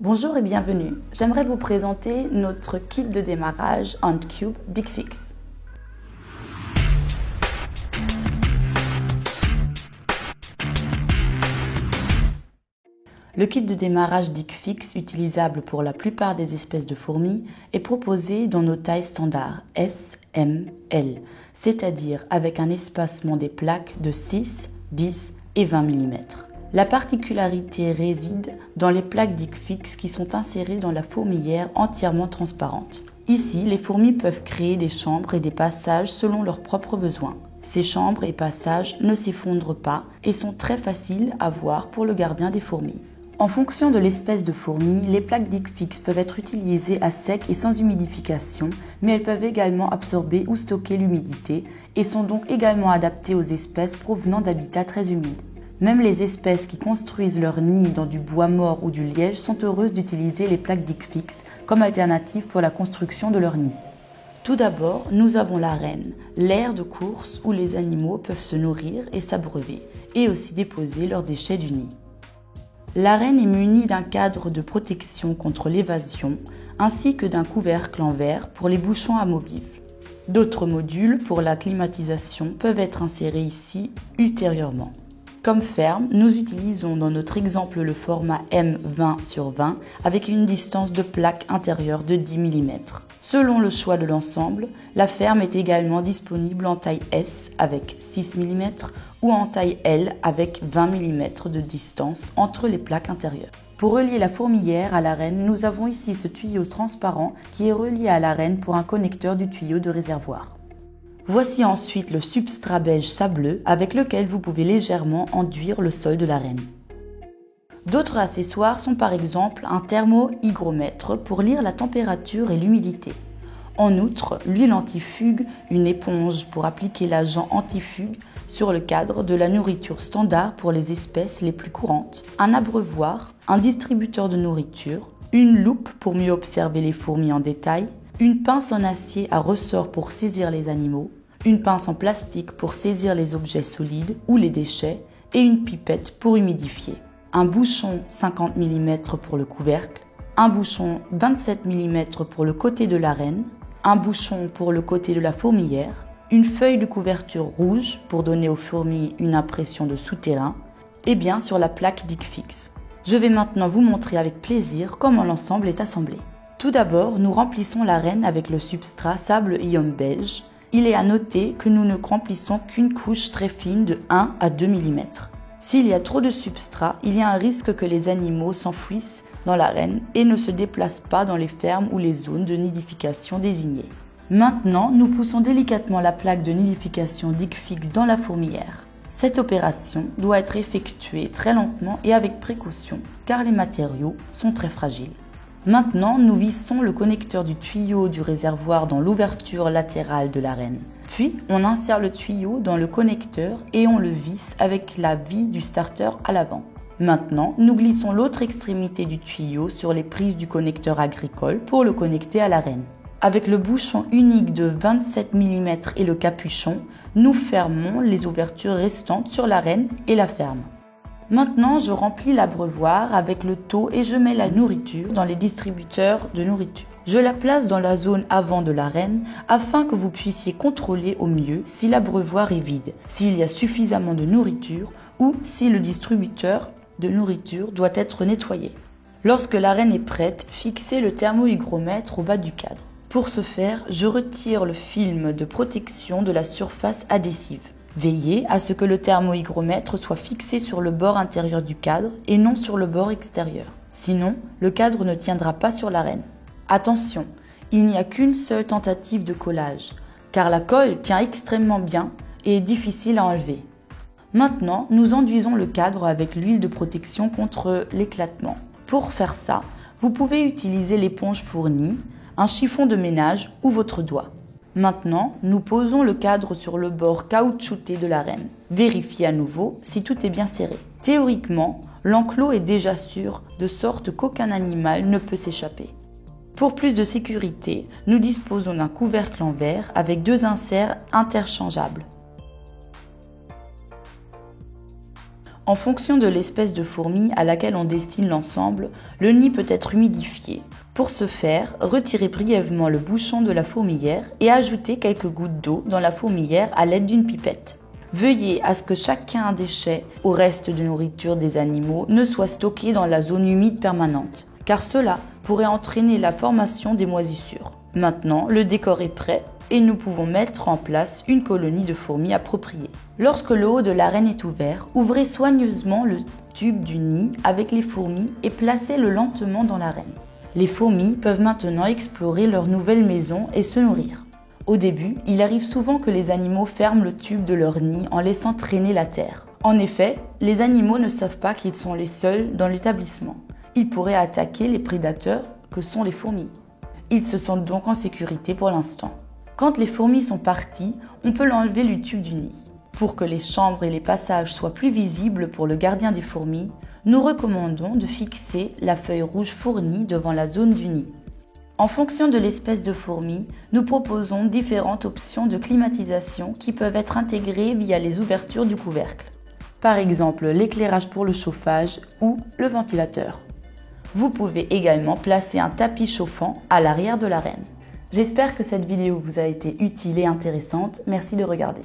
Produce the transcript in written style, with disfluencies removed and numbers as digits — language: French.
Bonjour et bienvenue. J'aimerais vous présenter notre kit de démarrage Antcube DigFix. Le kit de démarrage DigFix, utilisable pour la plupart des espèces de fourmis, est proposé dans nos tailles standards S, M, L, c'est-à-dire avec un espacement des plaques de 6, 10 et 20 mm. La particularité réside dans les plaques DigFix qui sont insérées dans la fourmilière entièrement transparente. Ici, les fourmis peuvent créer des chambres et des passages selon leurs propres besoins. Ces chambres et passages ne s'effondrent pas et sont très faciles à voir pour le gardien des fourmis. En fonction de l'espèce de fourmi, les plaques DigFix peuvent être utilisées à sec et sans humidification, mais elles peuvent également absorber ou stocker l'humidité et sont donc également adaptées aux espèces provenant d'habitats très humides. Même les espèces qui construisent leur nid dans du bois mort ou du liège sont heureuses d'utiliser les plaques DigFix comme alternative pour la construction de leur nid. Tout d'abord, nous avons l'arène, l'aire de course où les animaux peuvent se nourrir et s'abreuver, et aussi déposer leurs déchets du nid. L'arène est munie d'un cadre de protection contre l'évasion, ainsi que d'un couvercle en verre pour les bouchons amovibles. D'autres modules pour la climatisation peuvent être insérés ici ultérieurement. Comme ferme, nous utilisons dans notre exemple le format M20/20 avec une distance de plaque intérieure de 10 mm. Selon le choix de l'ensemble, la ferme est également disponible en taille S avec 6 mm ou en taille L avec 20 mm de distance entre les plaques intérieures. Pour relier la fourmilière à l'arène, nous avons ici ce tuyau transparent qui est relié à l'arène pour un connecteur du tuyau de réservoir. Voici ensuite le substrat beige sableux avec lequel vous pouvez légèrement enduire le sol de l'arène. D'autres accessoires sont par exemple un thermohygromètre pour lire la température et l'humidité. En outre, l'huile antifugue, une éponge pour appliquer l'agent antifugue sur le cadre de la nourriture standard pour les espèces les plus courantes, un abreuvoir, un distributeur de nourriture, une loupe pour mieux observer les fourmis en détail, une pince en acier à ressort pour saisir les animaux, une pince en plastique pour saisir les objets solides ou les déchets et une pipette pour humidifier. Un bouchon 50 mm pour le couvercle, un bouchon 27 mm pour le côté de l'arène, un bouchon pour le côté de la fourmilière, une feuille de couverture rouge pour donner aux fourmis une impression de souterrain et bien sûr la plaque DigFix. Je vais maintenant vous montrer avec plaisir comment l'ensemble est assemblé. Tout d'abord, nous remplissons l'arène avec le substrat sable ion beige. Il est à noter que nous ne remplissons qu'une couche très fine de 1 à 2 mm. S'il y a trop de substrat, il y a un risque que les animaux s'enfouissent dans l'arène et ne se déplacent pas dans les fermes ou les zones de nidification désignées. Maintenant, nous poussons délicatement la plaque de nidification DigFix dans la fourmilière. Cette opération doit être effectuée très lentement et avec précaution car les matériaux sont très fragiles. Maintenant, nous vissons le connecteur du tuyau du réservoir dans l'ouverture latérale de l'arène. Puis, on insère le tuyau dans le connecteur et on le visse avec la vis du starter à l'avant. Maintenant, nous glissons l'autre extrémité du tuyau sur les prises du connecteur agricole pour le connecter à l'arène. Avec le bouchon unique de 27 mm et le capuchon, nous fermons les ouvertures restantes sur l'arène et la ferme. Maintenant, je remplis l'abreuvoir avec le taux et je mets la nourriture dans les distributeurs de nourriture. Je la place dans la zone avant de l'arène afin que vous puissiez contrôler au mieux si l'abreuvoir est vide, s'il y a suffisamment de nourriture ou si le distributeur de nourriture doit être nettoyé. Lorsque l'arène est prête, fixez le thermohygromètre au bas du cadre. Pour ce faire, je retire le film de protection de la surface adhésive. Veillez à ce que le thermohygromètre soit fixé sur le bord intérieur du cadre et non sur le bord extérieur. Sinon, le cadre ne tiendra pas sur l'arène. Attention, il n'y a qu'une seule tentative de collage, car la colle tient extrêmement bien et est difficile à enlever. Maintenant, nous enduisons le cadre avec l'huile de protection contre l'éclatement. Pour faire ça, vous pouvez utiliser l'éponge fournie, un chiffon de ménage ou votre doigt. Maintenant, nous posons le cadre sur le bord caoutchouté de l'arène. Vérifiez à nouveau si tout est bien serré. Théoriquement, l'enclos est déjà sûr, de sorte qu'aucun animal ne peut s'échapper. Pour plus de sécurité, nous disposons d'un couvercle en verre avec 2 inserts interchangeables. En fonction de l'espèce de fourmi à laquelle on destine l'ensemble, le nid peut être humidifié. Pour ce faire, retirez brièvement le bouchon de la fourmilière et ajoutez quelques gouttes d'eau dans la fourmilière à l'aide d'une pipette. Veuillez à ce que chacun déchet ou reste de nourriture des animaux ne soit stocké dans la zone humide permanente, car cela pourrait entraîner la formation des moisissures. Maintenant, le décor est prêt et nous pouvons mettre en place une colonie de fourmis appropriée. Lorsque le haut de l'arène est ouvert, ouvrez soigneusement le tube du nid avec les fourmis et placez-le lentement dans l'arène. Les fourmis peuvent maintenant explorer leur nouvelle maison et se nourrir. Au début, il arrive souvent que les animaux ferment le tube de leur nid en laissant traîner la terre. En effet, les animaux ne savent pas qu'ils sont les seuls dans l'établissement. Ils pourraient attaquer les prédateurs que sont les fourmis. Ils se sentent donc en sécurité pour l'instant. Quand les fourmis sont parties, on peut l'enlever du tube du nid. Pour que les chambres et les passages soient plus visibles pour le gardien des fourmis, nous recommandons de fixer la feuille rouge fournie devant la zone du nid. En fonction de l'espèce de fourmi, nous proposons différentes options de climatisation qui peuvent être intégrées via les ouvertures du couvercle. Par exemple, l'éclairage pour le chauffage ou le ventilateur. Vous pouvez également placer un tapis chauffant à l'arrière de l'arène. J'espère que cette vidéo vous a été utile et intéressante. Merci de regarder.